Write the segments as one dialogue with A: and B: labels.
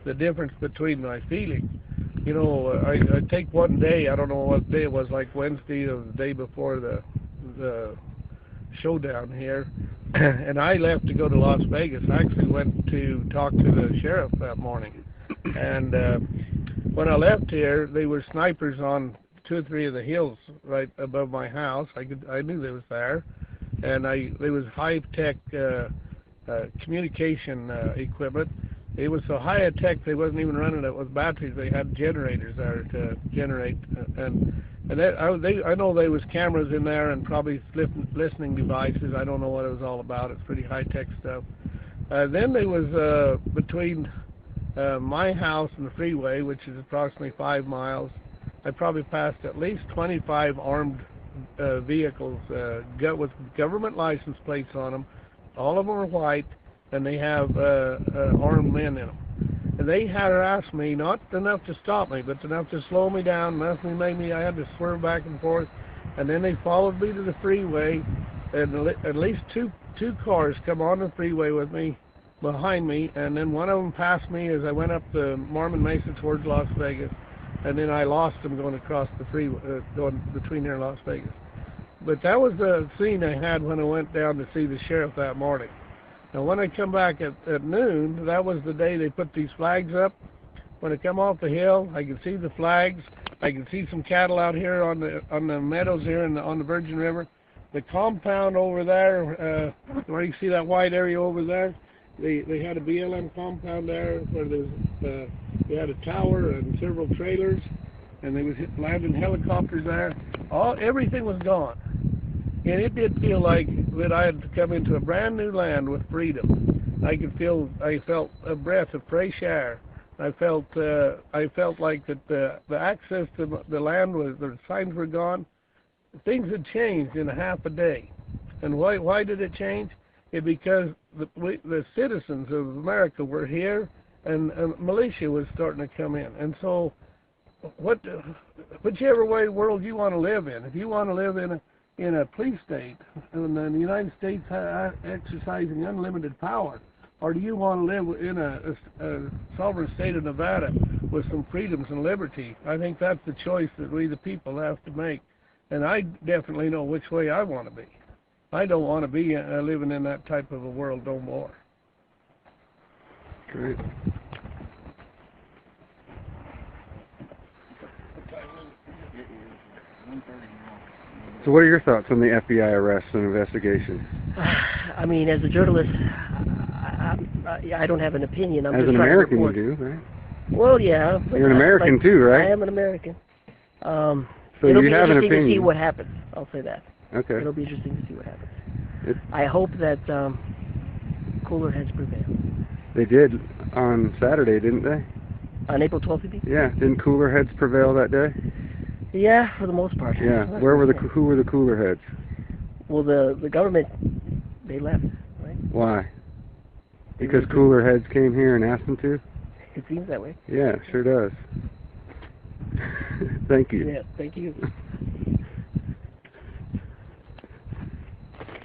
A: the difference between my feelings. You know, I take one day, I don't know what day it was, like Wednesday or the day before the showdown here, and I left to go to Las Vegas. I actually went to talk to the sheriff that morning, and when I left here, they were snipers on 2 or 3 of the hills right above my house. I knew they was there, and there was high-tech communication equipment. It was so high-tech they wasn't even running it with batteries. They had generators there to generate, and I know there was cameras in there and probably listening devices. I don't know what it was all about. It's pretty high-tech stuff. Then there was between my house and the freeway, which is approximately 5 miles, I probably passed at least 25 armed vehicles with government license plates on them. All of them are white, and they have armed men in them. And they harassed me, not enough to stop me, but enough to slow me down, enough to make me, I had to swerve back and forth. And then they followed me to the freeway, and at least two cars come on the freeway with me, behind me, and then one of them passed me as I went up the Mormon Mesa towards Las Vegas, and then I lost them going across the freeway, going between there and Las Vegas. But that was the scene I had when I went down to see the sheriff that morning. Now, when I come back at noon, that was the day they put these flags up. When I come off the hill, I can see the flags. I can see some cattle out here on the meadows here on the Virgin River. The compound over there, where you see that white area over there, they had a BLM compound there where they had a tower and several trailers, and they was landing helicopters there. Everything was gone. And it did feel like that I had come into a brand new land with freedom. I felt a breath of fresh air. I felt like that the access to the land the signs were gone. Things had changed in a half a day. And why did it change? Because the citizens of America were here, and militia was starting to come in. And so, whichever way world you want to live in, if you want to live in a police state, and the United States exercising unlimited power, or do you want to live in a sovereign state of Nevada with some freedoms and liberty? I think that's the choice that we, the people, have to make. And I definitely know which way I want to be. I don't want to be living in that type of a world no more.
B: Great. So what are your thoughts on the FBI arrests and investigations?
C: I mean, as a journalist, I don't have an opinion.
B: As an American, you do, right?
C: Well, yeah.
B: You're an American too, right?
C: I am an American.
B: So
C: it'll
B: you
C: be
B: have an
C: interesting
B: opinion.
C: to see what happens. I'll say that.
B: Okay.
C: It'll be interesting to see what happens. I hope that cooler heads prevail.
B: They did on Saturday, didn't they?
C: On April 12th, you mean?
B: Yeah. Didn't cooler heads prevail that day?
C: Yeah, for the most part.
B: Yeah. Who were the cooler heads?
C: Well, the government, they left, right?
B: Why? Because cooler heads came here and asked them to?
C: It seems that way.
B: Yeah, it sure does. Thank you.
C: Yeah, thank you.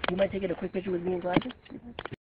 C: You mind taking a quick picture with me and glasses?